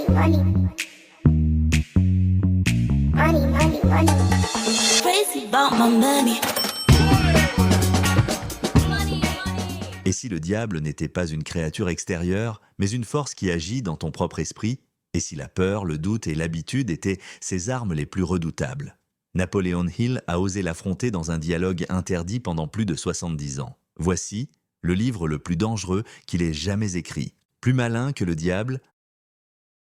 money, money. Money, money, money. Crazy about my money. Et si le diable n'était pas une créature extérieure, mais une force qui agit dans ton propre esprit? Et si la peur, le doute et l'habitude étaient ses armes les plus redoutables? Napoléon Hill a osé l'affronter dans un dialogue interdit pendant plus de 70 ans. Voici le livre le plus dangereux qu'il ait jamais écrit. Plus malin que le diable,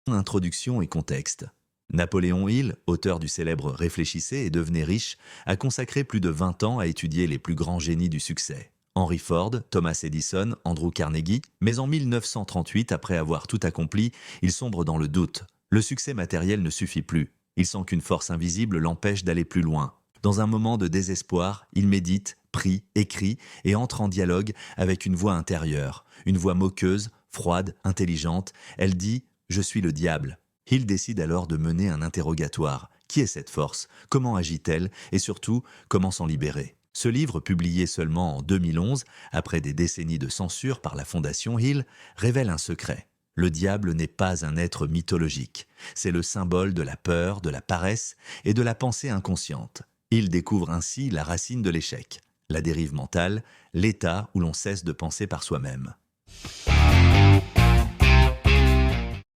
introduction et contexte. Napoléon Hill, auteur du célèbre Réfléchissez et devenez riche, a consacré plus de 20 ans à étudier les plus grands génies du succès. Henry Ford, Thomas Edison, Andrew Carnegie, mais en 1938, après avoir tout accompli, il sombre dans le doute. Le succès matériel ne suffit plus. Il sent qu'une force invisible l'empêche d'aller plus loin. Dans un moment de désespoir, il médite, prie, écrit et entre en dialogue avec une voix intérieure, une voix moqueuse, froide, intelligente. Elle dit « Je suis le diable ». Hill décide alors de mener un interrogatoire. Qui est cette force? Comment agit-elle? Et surtout, comment s'en libérer? Ce livre, publié seulement en 2011, après des décennies de censure par la Fondation Hill, révèle un secret. Le diable n'est pas un être mythologique. C'est le symbole de la peur, de la paresse et de la pensée inconsciente. Hill découvre ainsi la racine de l'échec, la dérive mentale, l'état où l'on cesse de penser par soi-même.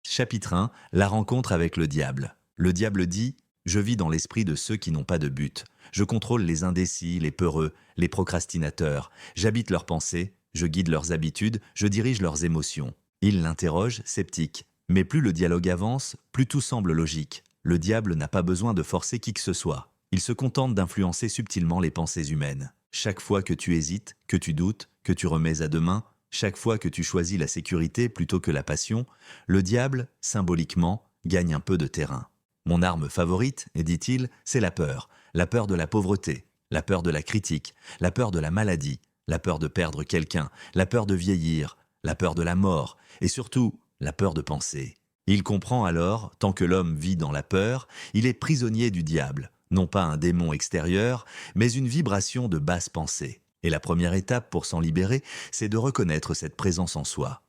Chapitre 1. La rencontre avec le diable. Le diable dit « Je vis dans l'esprit de ceux qui n'ont pas de but. Je contrôle les indécis, les peureux, les procrastinateurs. J'habite leurs pensées, je guide leurs habitudes, je dirige leurs émotions. » Il l'interroge, sceptique. Mais plus le dialogue avance, plus tout semble logique. Le diable n'a pas besoin de forcer qui que ce soit. Il se contente d'influencer subtilement les pensées humaines. Chaque fois que tu hésites, que tu doutes, que tu remets à demain, chaque fois que tu choisis la sécurité plutôt que la passion, le diable, symboliquement, gagne un peu de terrain. Mon arme favorite, dit-il, c'est la peur de la pauvreté, la peur de la critique, la peur de la maladie, la peur de perdre quelqu'un, la peur de vieillir, la peur de la mort, et surtout, la peur de penser. Il comprend alors, tant que l'homme vit dans la peur, il est prisonnier du diable, non pas un démon extérieur, mais une vibration de basse pensée. Et la première étape pour s'en libérer, c'est de reconnaître cette présence en soi.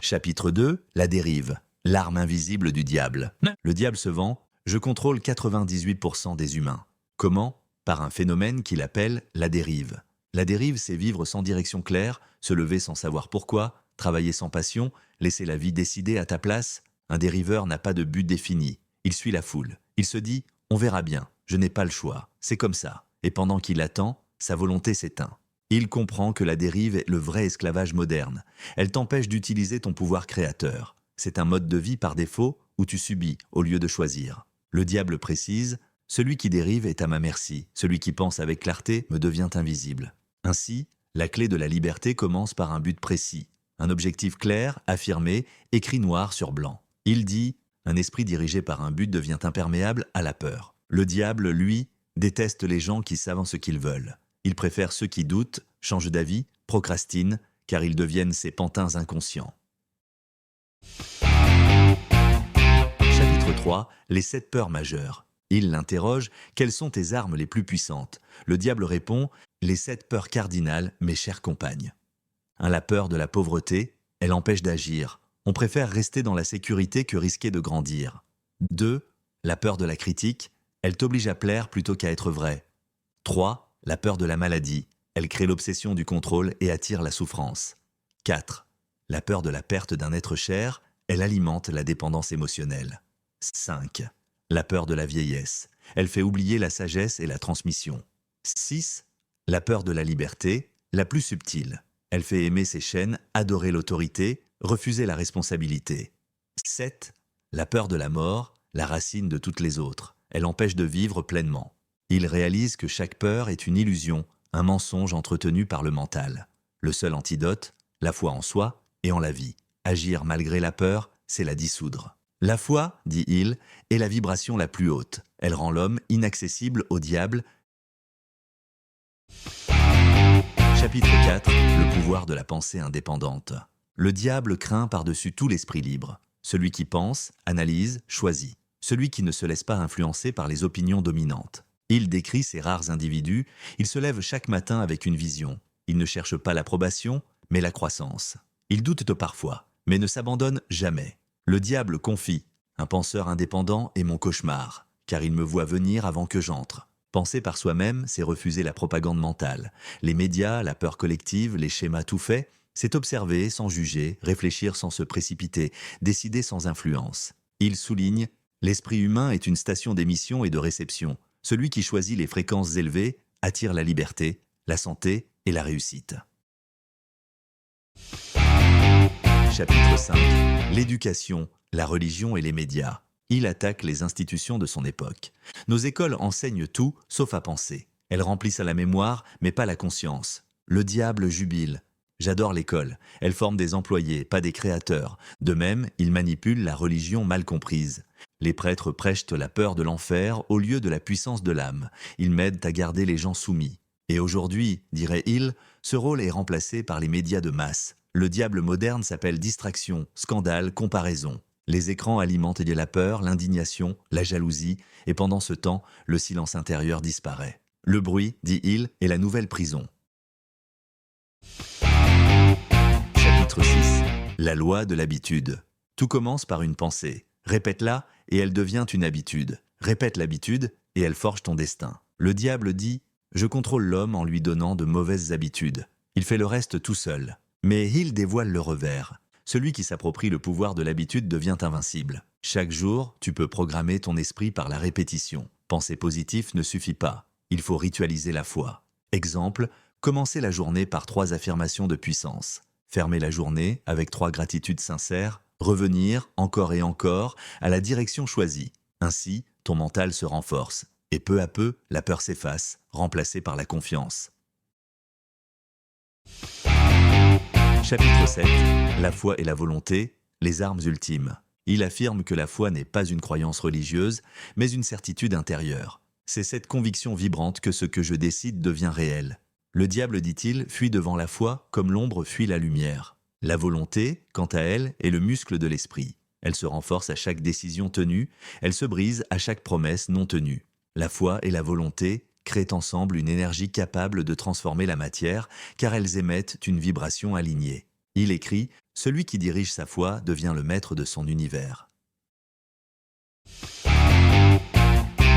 Chapitre 2. La dérive. L'arme invisible du diable. Le diable se vend « Je contrôle 98% des humains ». Comment? Par un phénomène qu'il appelle la dérive. La dérive, c'est vivre sans direction claire, se lever sans savoir pourquoi, travailler sans passion, laisser la vie décider à ta place. Un dériveur n'a pas de but défini. Il suit la foule. Il se dit « On verra bien, je n'ai pas le choix, c'est comme ça ». Et pendant qu'il attend, sa volonté s'éteint. Il comprend que la dérive est le vrai esclavage moderne. Elle t'empêche d'utiliser ton pouvoir créateur. C'est un mode de vie par défaut où tu subis au lieu de choisir. Le diable précise « Celui qui dérive est à ma merci. Celui qui pense avec clarté me devient invisible ». Ainsi, la clé de la liberté commence par un but précis. Un objectif clair, affirmé, écrit noir sur blanc. Il dit « Un esprit dirigé par un but devient imperméable à la peur ». Le diable, lui, déteste les gens qui savent ce qu'ils veulent. Il préfère ceux qui doutent, changent d'avis, procrastinent, car ils deviennent ses pantins inconscients. Chapitre 3. Les 7 peurs majeures. Il l'interroge « Quelles sont tes armes les plus puissantes ?» Le diable répond « Les 7 peurs cardinales, mes chères compagnes. » 1. La peur de la pauvreté, elle empêche d'agir. On préfère rester dans la sécurité que risquer de grandir. 2. La peur de la critique, elle t'oblige à plaire plutôt qu'à être vrai. 3. La peur de la maladie, elle crée l'obsession du contrôle et attire la souffrance. 4. La peur de la perte d'un être cher, elle alimente la dépendance émotionnelle. 5. La peur de la vieillesse, elle fait oublier la sagesse et la transmission. 6. La peur de la liberté, la plus subtile, elle fait aimer ses chaînes, adorer l'autorité, refuser la responsabilité. 7. La peur de la mort, la racine de toutes les autres, elle empêche de vivre pleinement. Il réalise que chaque peur est une illusion, un mensonge entretenu par le mental. Le seul antidote, la foi en soi et en la vie. Agir malgré la peur, c'est la dissoudre. La foi, dit Hill, est la vibration la plus haute. Elle rend l'homme inaccessible au diable. Chapitre 4. Le pouvoir de la pensée indépendante. Le diable craint par-dessus tout l'esprit libre. Celui qui pense, analyse, choisit. Celui qui ne se laisse pas influencer par les opinions dominantes. Il décrit ces rares individus. Il se lève chaque matin avec une vision. Il ne cherche pas l'approbation, mais la croissance. Il doute parfois, mais ne s'abandonne jamais. Le diable confie. Un penseur indépendant est mon cauchemar, car il me voit venir avant que j'entre. Penser par soi-même, c'est refuser la propagande mentale. Les médias, la peur collective, les schémas tout faits, c'est observer sans juger, réfléchir sans se précipiter, décider sans influence. Il souligne « L'esprit humain est une station d'émission et de réception. Celui qui choisit les fréquences élevées attire la liberté, la santé et la réussite. » Chapitre 5. L'éducation, la religion et les médias. Il attaque les institutions de son époque. Nos écoles enseignent tout, sauf à penser. Elles remplissent à la mémoire, mais pas la conscience. Le diable jubile. J'adore l'école. Elle forme des employés, pas des créateurs. De même, il manipule la religion mal comprise. Les prêtres prêchent la peur de l'enfer au lieu de la puissance de l'âme. Ils m'aident à garder les gens soumis. Et aujourd'hui, dirait-il, ce rôle est remplacé par les médias de masse. Le diable moderne s'appelle distraction, scandale, comparaison. Les écrans alimentent la peur, l'indignation, la jalousie, et pendant ce temps, le silence intérieur disparaît. Le bruit, dit-il, est la nouvelle prison. Chapitre 6. La loi de l'habitude. Tout commence par une pensée. Répète-la et elle devient une habitude. Répète l'habitude et elle forge ton destin. Le diable dit « Je contrôle l'homme en lui donnant de mauvaises habitudes. Il fait le reste tout seul. » Mais il dévoile le revers. Celui qui s'approprie le pouvoir de l'habitude devient invincible. Chaque jour, tu peux programmer ton esprit par la répétition. Penser positif ne suffit pas. Il faut ritualiser la foi. Exemple, commencer la journée par 3 affirmations de puissance. Fermer la journée avec 3 gratitudes sincères. Revenir, encore et encore, à la direction choisie. Ainsi, ton mental se renforce. Et peu à peu, la peur s'efface, remplacée par la confiance. Chapitre 7. La foi et la volonté, les armes ultimes. Il affirme que la foi n'est pas une croyance religieuse, mais une certitude intérieure. C'est cette conviction vibrante que ce que je décide devient réel. Le diable, dit-il, fuit devant la foi comme l'ombre fuit la lumière. La volonté, quant à elle, est le muscle de l'esprit. Elle se renforce à chaque décision tenue, elle se brise à chaque promesse non tenue. La foi et la volonté créent ensemble une énergie capable de transformer la matière, car elles émettent une vibration alignée. Il écrit « Celui qui dirige sa foi devient le maître de son univers. »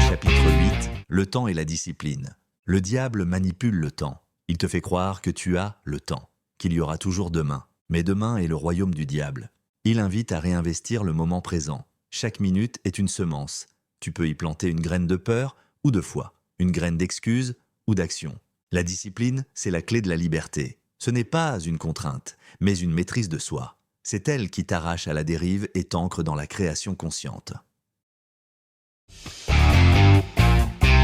Chapitre 8. Le temps et la discipline. Le diable manipule le temps. Il te fait croire que tu as le temps, qu'il y aura toujours demain. Mais demain est le royaume du diable. Il invite à réinvestir le moment présent. Chaque minute est une semence. Tu peux y planter une graine de peur ou de foi, une graine d'excuse ou d'action. La discipline, c'est la clé de la liberté. Ce n'est pas une contrainte, mais une maîtrise de soi. C'est elle qui t'arrache à la dérive et t'ancre dans la création consciente.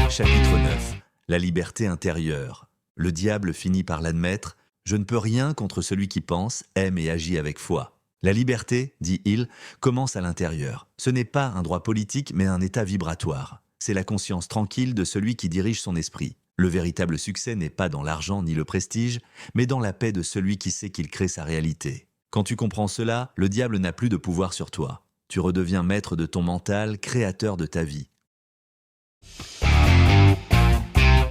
Chapitre 9. La liberté intérieure. Le diable finit par l'admettre. Je ne peux rien contre celui qui pense, aime et agit avec foi. La liberté, dit-il, commence à l'intérieur. Ce n'est pas un droit politique, mais un état vibratoire. C'est la conscience tranquille de celui qui dirige son esprit. Le véritable succès n'est pas dans l'argent ni le prestige, mais dans la paix de celui qui sait qu'il crée sa réalité. Quand tu comprends cela, le diable n'a plus de pouvoir sur toi. Tu redeviens maître de ton mental, créateur de ta vie.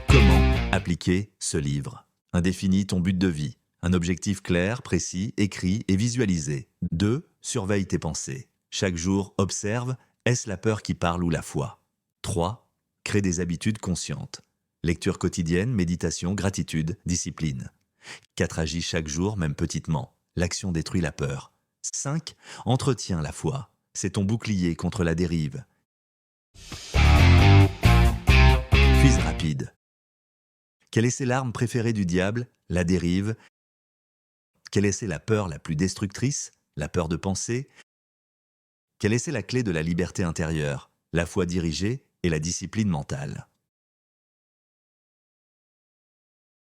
Comment appliquer ce livre ? 1. Définis ton but de vie. Un objectif clair, précis, écrit et visualisé. 2. Surveille tes pensées. Chaque jour, observe, est-ce la peur qui parle ou la foi ? 3. Crée des habitudes conscientes. Lecture quotidienne, méditation, gratitude, discipline. 4. Agis chaque jour, même petitement. L'action détruit la peur. 5. Entretiens la foi. C'est ton bouclier contre la dérive. Quiz rapide. Quelle est l'arme préférée du diable ? La dérive. Quelle est la peur la plus destructrice ? La peur de penser. Quelle est la clé de la liberté intérieure ? La foi dirigée et la discipline mentale.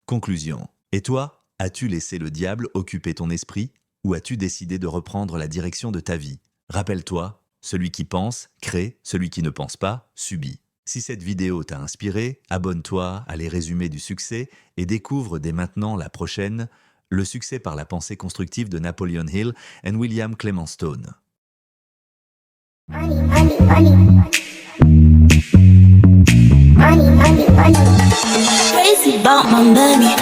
Conclusion. Et toi, as-tu laissé le diable occuper ton esprit ou as-tu décidé de reprendre la direction de ta vie ? Rappelle-toi, celui qui pense, crée, celui qui ne pense pas, subit. Si cette vidéo t'a inspiré, abonne-toi à Les Résumés du succès et découvre dès maintenant la prochaine, Le succès par la pensée constructive de Napoleon Hill et William Clement Stone. Money, money, money. Money, money, money. Crazy about my money.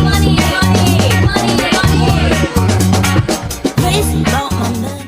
Money, money, money, money. crazy about my money.